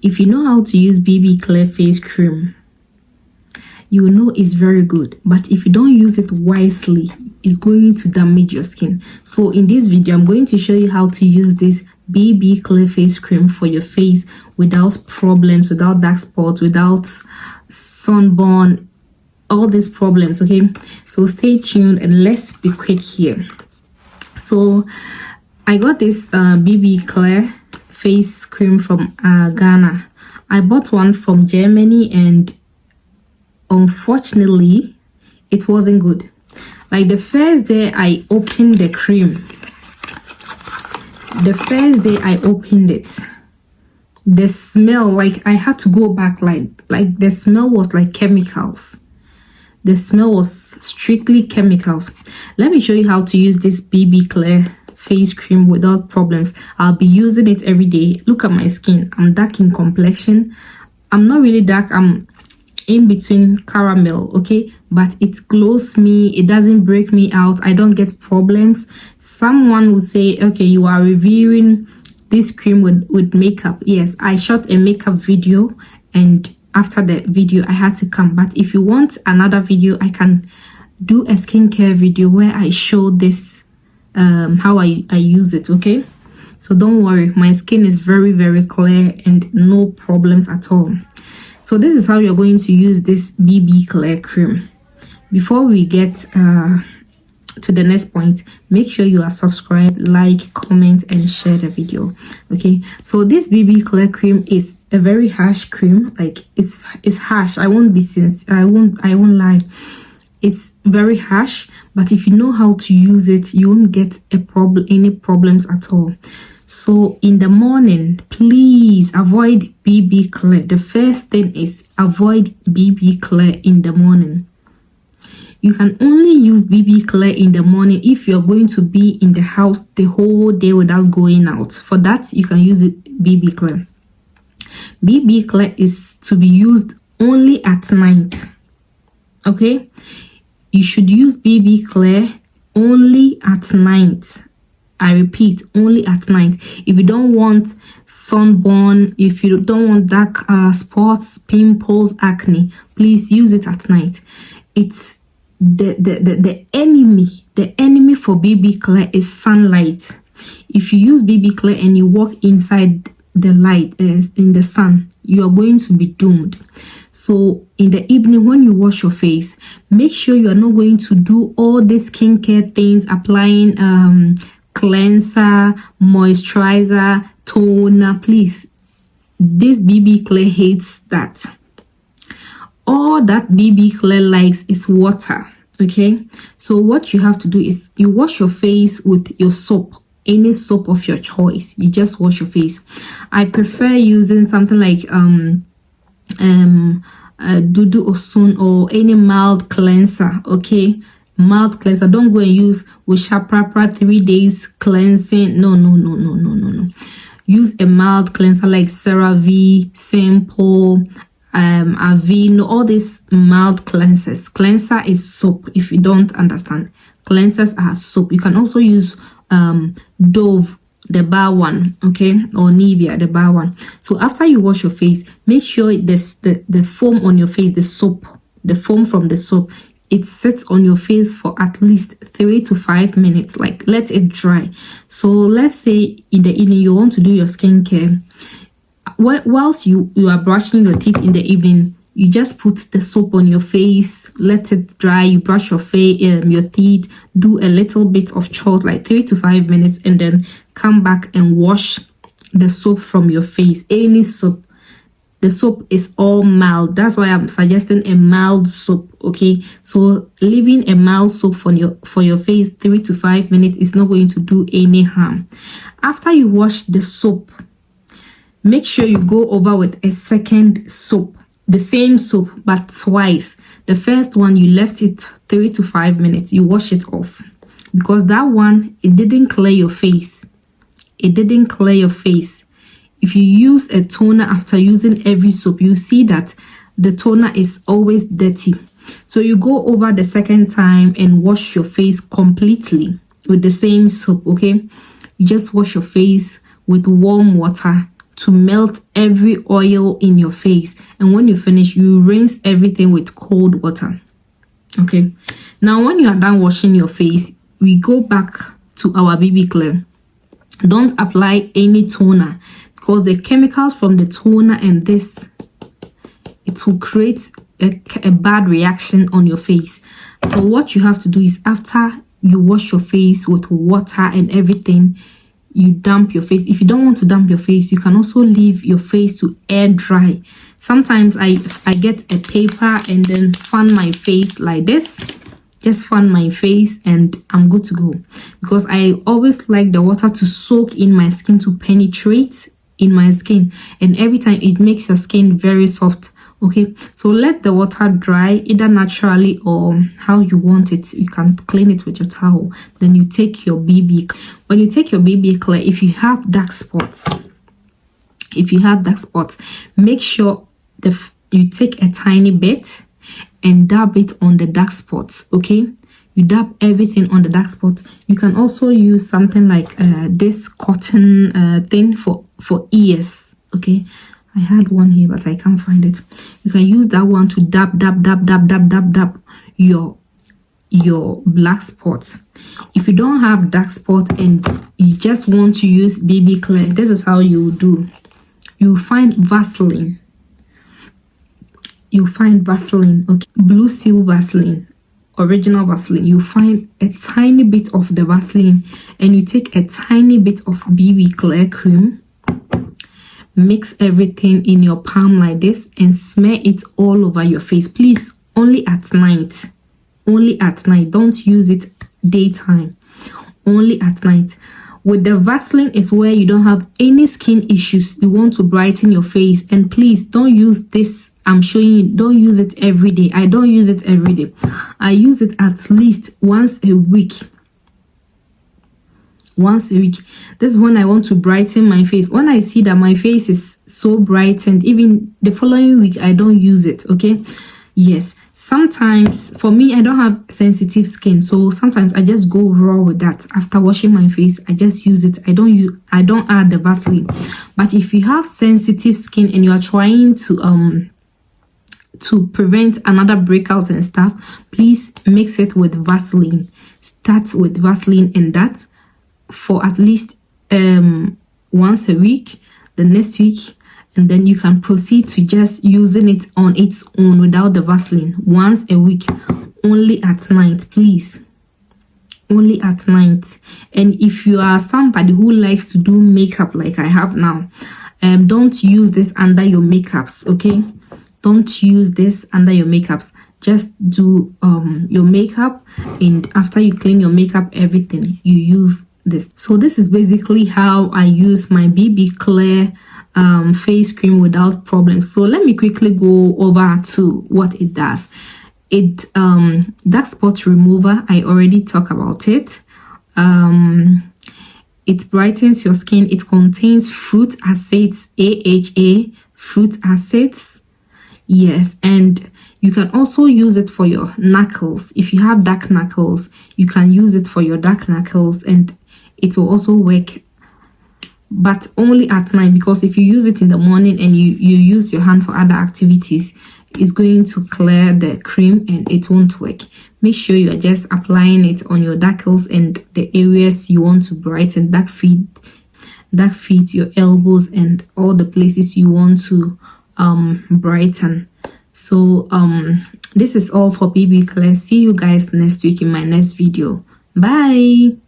if you know how to use BB Clear face cream, you know it's very good. But if you don't use it wisely, it's going to damage your skin. So in this video, I'm going to show you how to use this BB Clear face cream for your face without problems, without dark spots, without sunburn, all these problems. Okay, so stay tuned and let's be quick here. So I got this BB Clear face cream from Ghana. I bought one from Germany and unfortunately it wasn't good. Like the first day I opened the cream, the smell, like I had to go back, like the smell was like chemicals. The smell was strictly chemicals. Let me show you how to use this BB Clear face cream without problems. I'll be using it every day. Look at my skin. I'm dark in complexion. I'm not really dark. I'm in between caramel, okay? But it glows me. It doesn't break me out. I don't get problems. Someone would say, okay, you are reviewing this cream with makeup. Yes, I shot a makeup video and after the video I had to come. But if you want another video, I can do a skincare video where I show this how I use it. Okay, so don't worry, my skin is very clear and no problems at all. So this is how you're going to use this BB Clear cream. Before we get to the next point, make sure you are subscribed, like, comment and share the video. Okay, so this BB Clear cream is a very harsh cream. Like it's harsh. I won't lie, it's very harsh, but if you know how to use it, you won't get any problems at all. So in the morning, please avoid BB Clear. The first thing is avoid BB Clear in the morning. You can only use BB Clear in the morning if you're going to be in the house the whole day without going out. For that, you can use it BB Clear. BB Clear is to be used only at night. Okay? You should use BB Clear only at night. I repeat, only at night. If you don't want sunburn, if you don't want dark spots, pimples, acne, please use it at night. It's the enemy for BB Clear is sunlight. If you use BB Clear and you walk inside the light, in the sun, you are going to be doomed. So in the evening when you wash your face, make sure you are not going to do all these skincare things, applying cleanser, moisturizer, toner. Please, this BB Clear hates that. All that BB Clear likes is water. Okay, so what you have to do is you wash your face with your soap, any soap of your choice. You just wash your face. I prefer using something like Dudu Osun or any mild cleanser. Okay, mild cleanser. Don't go and use Ushaprapra 3 days cleansing. No. Use a mild cleanser like CeraVe, Simple, Aveeno, all these mild cleansers. Cleanser is soap. If you don't understand, cleansers are soap. You can also use Dove, the bar one, okay, or Nivea, the bar one. So after you wash your face, make sure the foam on your face, the soap, the foam from the soap, it sits on your face for at least 3 to 5 minutes. Like, let it dry. So let's say in the evening you want to do your skincare. Whilst you are brushing your teeth in the evening, you just put the soap on your face, let it dry. You brush your face, your teeth, do a little bit of chores, like 3 to 5 minutes, and then come back and wash the soap from your face. Any soap. The soap is all mild. That's why I'm suggesting a mild soap. Okay, so leaving a mild soap for your face 3 to 5 minutes is not going to do any harm. After you wash the soap, make sure you go over with a second soap, the same soap but twice. The first one, you left it 3 to 5 minutes, you wash it off, because that one, it didn't clear your face. It didn't clear your face. If you use a toner after using every soap, you see that the toner is always dirty. So you go over the second time and wash your face completely with the same soap. Okay, you just wash your face with warm water to melt every oil in your face. And when you finish, you rinse everything with cold water. Okay, now when you are done washing your face, we go back to our BB clear. Don't apply any toner, because the chemicals from the toner and this, it will create a bad reaction on your face. So what you have to do is, after you wash your face with water and everything, you damp your face. If you don't want to damp your face, you can also leave your face to air dry. Sometimes I get a paper and then fan my face like this. Just fan my face and I'm good to go, because I always like the water to soak in my skin, to penetrate in my skin, and every time it makes your skin very soft. Okay, so let the water dry, either naturally or how you want it. You can clean it with your towel. Then you take your BB. When you take your BB clear, if you have dark spots, make sure you take a tiny bit and dab it on the dark spots. Okay, you dab everything on the dark spots. You can also use something like this cotton thing for ears. Okay, I had one here but I can't find it. You can use that one to dab your black spots. If you don't have dark spots and you just want to use BB clear, this is how you do. You find Vaseline. Okay, Blue Seal Vaseline, original Vaseline. You find a tiny bit of the Vaseline and you take a tiny bit of BB clear cream. Mix everything in your palm like this and smear it all over your face. Please, only at night. Don't use it daytime. Only at night. With the Vaseline is where you don't have any skin issues. You want to brighten your face. And please don't use this I'm showing you. Don't use it every day. I don't use it every day. I use it at least once a week. This is when I want to brighten my face. When I see that my face is so brightened, even the following week I don't use it. Okay, yes, sometimes for me, I don't have sensitive skin, so sometimes I just go raw with that. After washing my face, I just use it. I don't add the Vaseline. But if you have sensitive skin and you are trying to prevent another breakout and stuff, please mix it with Vaseline. Start with Vaseline in that for at least once a week, the next week, and then you can proceed to just using it on its own without the Vaseline once a week, only at night, please. Only at night. And if you are somebody who likes to do makeup like I have now, don't use this under your makeups. Okay, don't use this under your makeups. Just do your makeup, and after you clean your makeup, everything, you use this. So this is basically how I use my BB Clear face cream without problems. So let me quickly go over to what it does. It dark spot remover, I already talked about it. It brightens your skin. It contains fruit acids, AHA, fruit acids. Yes, and you can also use it for your knuckles. If you have dark knuckles, you can use it for your dark knuckles, and it will also work, but only at night, because if you use it in the morning and you use your hand for other activities, it's going to clear the cream and it won't work. Make sure you are just applying it on your knuckles and the areas you want to brighten, dark feet, your elbows, and all the places you want to brighten. So this is all for BB Clear. See you guys next week in my next video. Bye.